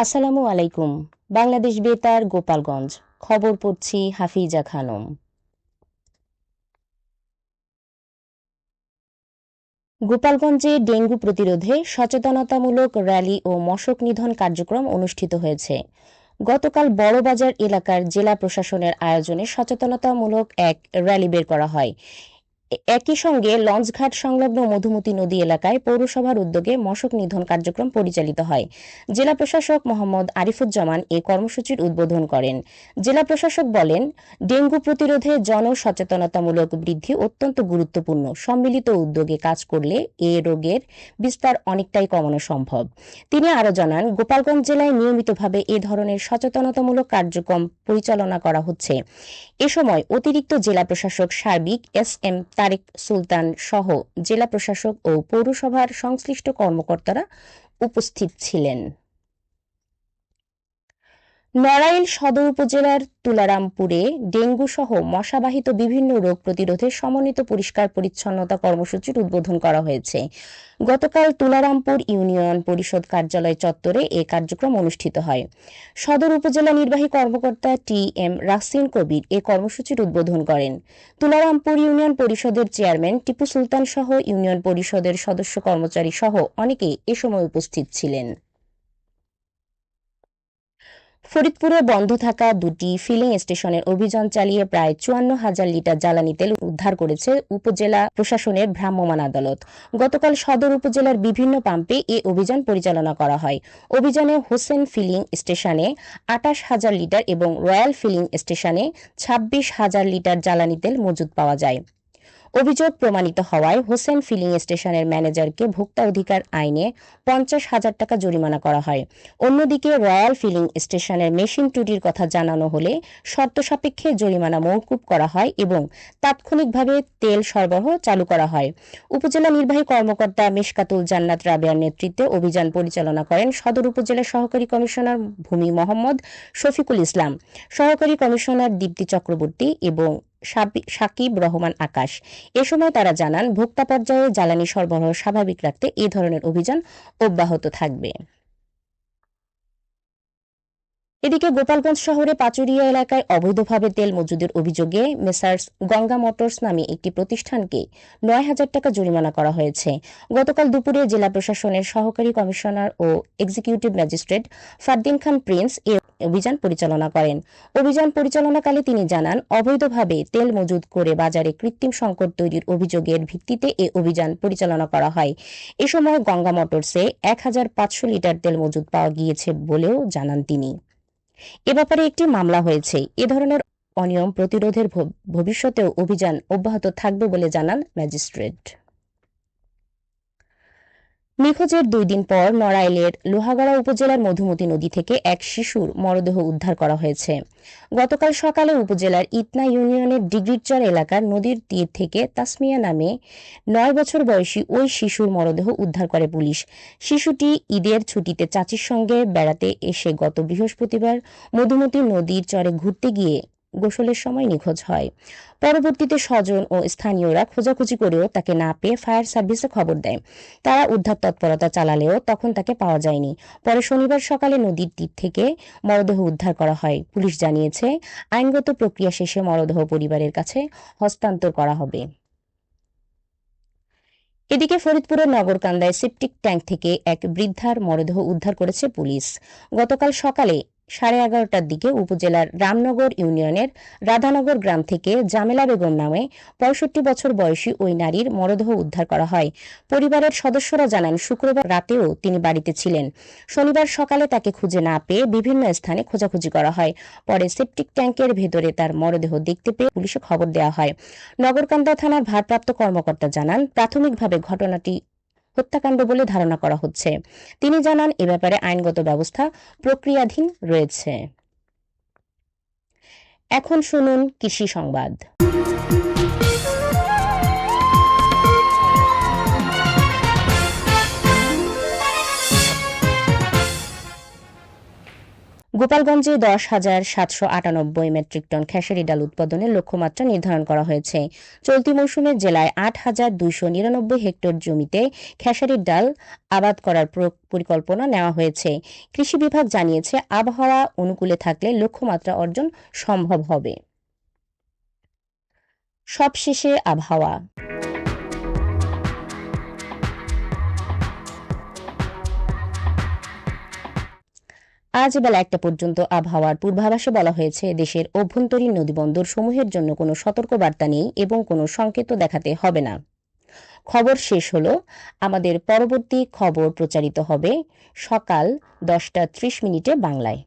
আসসালামু আলাইকুম। বাংলাদেশ বেতার, গোপালগঞ্জ। খবর পড়ছি হাফিজা খানম। গোপালগঞ্জে ডেঙ্গু প্রতিরোধে সচেতনতামূলক র্যালি ও মশক নিধন কার্যক্রম অনুষ্ঠিত হয়েছে। গতকাল বড়বাজার এলাকার জেলা প্রশাসনের আয়োজনে সচেতনতামূলক এক র্যালি বের করা হয়। একই সঙ্গে লঞ্চঘাট সংলগ্ন মধুমতি নদী এলাকায় পৌরসভার উদ্যোগে মশক নিধন কার্যক্রম পরিচালিত হয়। জেলা প্রশাসক মোহাম্মদ আরিফুজ্জামান এ কর্মসূচির উদ্বোধন করেন। জেলা প্রশাসক বলেন, ডেঙ্গু প্রতিরোধে জনসচেতনতামূলক বৃদ্ধি অত্যন্ত গুরুত্বপূর্ণ। সম্মিলিত উদ্যোগে কাজ করলে এ রোগের বিস্তার অনেকটাই কমানো সম্ভব। তিনি আরও জানান, গোপালগঞ্জ জেলায় নিয়মিতভাবে এ ধরনের সচেতনতামূলক কার্যক্রম পরিচালনা করা হচ্ছে। এ সময় অতিরিক্ত জেলা প্রশাসক সার্বিক এস.এম. তারেক সুলতান সহ জেলা প্রশাসক ও পৌরসভার সংশ্লিষ্ট কর্মকর্তারা উপস্থিত ছিলেন। নড়াইল সদর উপজেলার তুলারামপুরে ডেঙ্গু সহ মশাবাহিত বিভিন্ন রোগ প্রতিরোধে সমন্বিত পরিষ্কার পরিচ্ছন্নতা কর্মসূচির উদ্বোধন করা হয়েছে। গতকাল তুলারামপুর ইউনিয়ন পরিষদ কার্যালয় চত্বরে এ কার্যক্রম অনুষ্ঠিত হয়। সদর উপজেলা নির্বাহী কর্মকর্তা টি.এম. রাসিন কবির এ কর্মসূচির উদ্বোধন করেন। তুলারামপুর ইউনিয়ন পরিষদের চেয়ারম্যান টিপু সুলতান সহ ইউনিয়ন পরিষদের সদস্য কর্মচারী সহ অনেকে এ সময় উপস্থিত ছিলেন। ফরিদপুরে বন্ধ থাকা দুটি ফিলিং স্টেশনের অভিযান চালিয়ে প্রায় ৫৪,০০০ লিটার জ্বালানি তেল উদ্ধার করেছে উপজেলা প্রশাসনের ভ্রাম্যমাণ আদালত। গতকাল সদর উপজেলার বিভিন্ন পাম্পে এ অভিযান পরিচালনা করা হয়। অভিযানে হোসেন ফিলিং স্টেশনে ২৮,০০০ লিটার এবং রয়্যাল ফিলিং স্টেশনে ২৬,০০০ লিটার জ্বালানি তেল মজুত পাওয়া যায়। অভিযোগ প্রমাণিত হওয়ায় হোসেন ফিলিং স্টেশনের ম্যানেজারকে ভোক্তা অধিকার আইনে ৫০,০০০ টাকা জরিমানা করা হয়। অন্যদিকে রয়্যাল ফিলিং স্টেশনের মেশিন ত্রুটির কথা জানানো হলে শর্ত সাপেক্ষে জরিমানা মওকুফ করা হয় এবং তাৎক্ষণিকভাবে তেল সরবরাহ চালু করা হয়। উপজেলা নির্বাহী কর্মকর্তা মিশকাতুল জান্নাত রাবেয়ার নেতৃত্বে অভিযান পরিচালনা করেন সদর উপজেলা সহকারী কমিশনার ভূমি মোহাম্মদ শফিকুল ইসলাম, সহকারী কমিশনার দীপ্তি চক্রবর্তী এবং সাকিব রহমান আকাশ। এ সময় তারা জানান, ভোক্তা পর্যায়ে জ্বালানি সরবরাহ স্বাভাবিক রাখতে এ ধরনের অভিযান অব্যাহত থাকবে। এদিকে গোপালগঞ্জ শহরে পাচুরিয়া এলাকায় অবৈধভাবে তেল মজুদের অভিযোগে মেসার্স গঙ্গা মোটরস নামে একটি প্রতিষ্ঠানকে ৯,০০০ টাকা জরিমানা করা হয়েছে। গতকাল দুপুরে জেলা প্রশাসনের সহকারী কমিশনার ও এক্সিকিউটিভ ম্যাজিস্ট্রেট ফারদিন খান প্রিন্স এ অভিযান পরিচালনা করেন। অভিযান পরিচালনাকালে তিনি জানান, অবৈধভাবে তেল মজুদ করে বাজারে কৃত্রিম সংকট তৈরির অভিযোগের ভিত্তিতে এ অভিযান পরিচালনা করা হয়। এ সময় গঙ্গা মোটরসে ১,৫০০ লিটার তেল মজুদ পাওয়া গিয়েছে বলেও জানান তিনি। এ ব্যাপারে একটি মামলা হয়েছে। এ ধরনের অনিয়ম প্রতিরোধের ভবিষ্যতেও অভিযান অব্যাহত থাকবে বলে জানান ম্যাজিস্ট্রেট। নিখোঁজের ২ দিন পর নড়াইলের লোহাগাড়া উপজেলার মধুমতি নদী থেকে এক শিশুর মরদেহ উদ্ধার করা হয়েছে। গতকাল সকালে উপজেলার ইতনা ইউনিয়নের ডিগ্রিরচর এলাকার নদীর তীর থেকে তাসমিয়া নামে ৯ বছর বয়সী ওই শিশুর মরদেহ উদ্ধার করে পুলিশ। শিশুটি ঈদের ছুটিতে চাচির সঙ্গে বেড়াতে এসে গত বৃহস্পতিবার মধুমতি নদীর চরে ঘুরতে গিয়ে গোসলের সময় নিখোঁজ হয়। পরবর্তীতে স্বজন ও স্থানীয়রা খোঁজাখুঁজি করেও তাকে না পেয়ে ফায়ার সার্ভিসে খবর দেয়। তারা উদ্ধার তৎপরতা চালালেও তখন তাকে পাওয়া যায়নি। পরে শনিবার সকালে নদীর তীর থেকে মরদেহ উদ্ধার করা হয়। পুলিশ জানিয়েছে, আইনগত প্রক্রিয়া শেষে মরদেহ পরিবারের কাছে হস্তান্তর করা হবে। এদিকে ফরিদপুরের নগরকান্দায় সেপটিক ট্যাঙ্ক থেকে এক বৃদ্ধার মরদেহ উদ্ধার করেছে পুলিশ। গতকাল সকালে 11:30টার দিকে উপজেলার রামনগর ইউনিয়নের রাধানগর গ্রাম থেকে জামেলা বেগম নামে ৬৫ বছর বয়সী ওই নারীর মরদেহ উদ্ধার করা হয়। পরিবারের সদস্যরা জানান, শুক্রবার রাতেও তিনি বাড়িতে ছিলেন। শনিবার সকালে তাকে খুঁজে না পেয়ে বিভিন্ন স্থানে খোঁজাখুঁজি করা হয়। পরে সেপটিক ট্যাঙ্কের ভেতরে তার মরদেহ দেখতে পেয়ে পুলিশে খবর দেওয়া হয়। নগরকান্দা থানার ভারপ্রাপ্ত কর্মকর্তা জানান, প্রাথমিকভাবে ঘটনাটি হত্যাকাণ্ড বলে ধারণা করা হচ্ছে। তিনি জানান, এ ব্যাপারে আইনগত ব্যবস্থা প্রক্রিয়াধীন রয়েছে। এখন শুনুন কৃষি সংবাদ। গোপালগঞ্জে 10,798 মেট্রিক টন খেসারি ডাল উৎপাদনের লক্ষ্যমাত্রা নির্ধারণ করা হয়েছে। চলতি মৌসুমে জেলায় 8,299 হেক্টর জমিতে খেসারির ডাল আবাদ করার পরিকল্পনা নেওয়া হয়েছে। কৃষি বিভাগ জানিয়েছে, আবহাওয়া অনুকূলে থাকলে লক্ষ্যমাত্রা অর্জন সম্ভব হবে। সবশেষে আবহাওয়া। আজ বেলা 1টা পর্যন্ত আবহাওয়ার পূর্বাভাসে বলা হয়েছে, দেশের অভ্যন্তরীণ নদীবন্দর সমূহের জন্য কোনো সতর্কবার্তা নেই এবং কোনো সংকেত দেখাতে হবে না। খবর শেষ হলো। আমাদের পরবর্তী খবর প্রচারিত হবে সকাল 10টা 30 মিনিটে বাংলায়।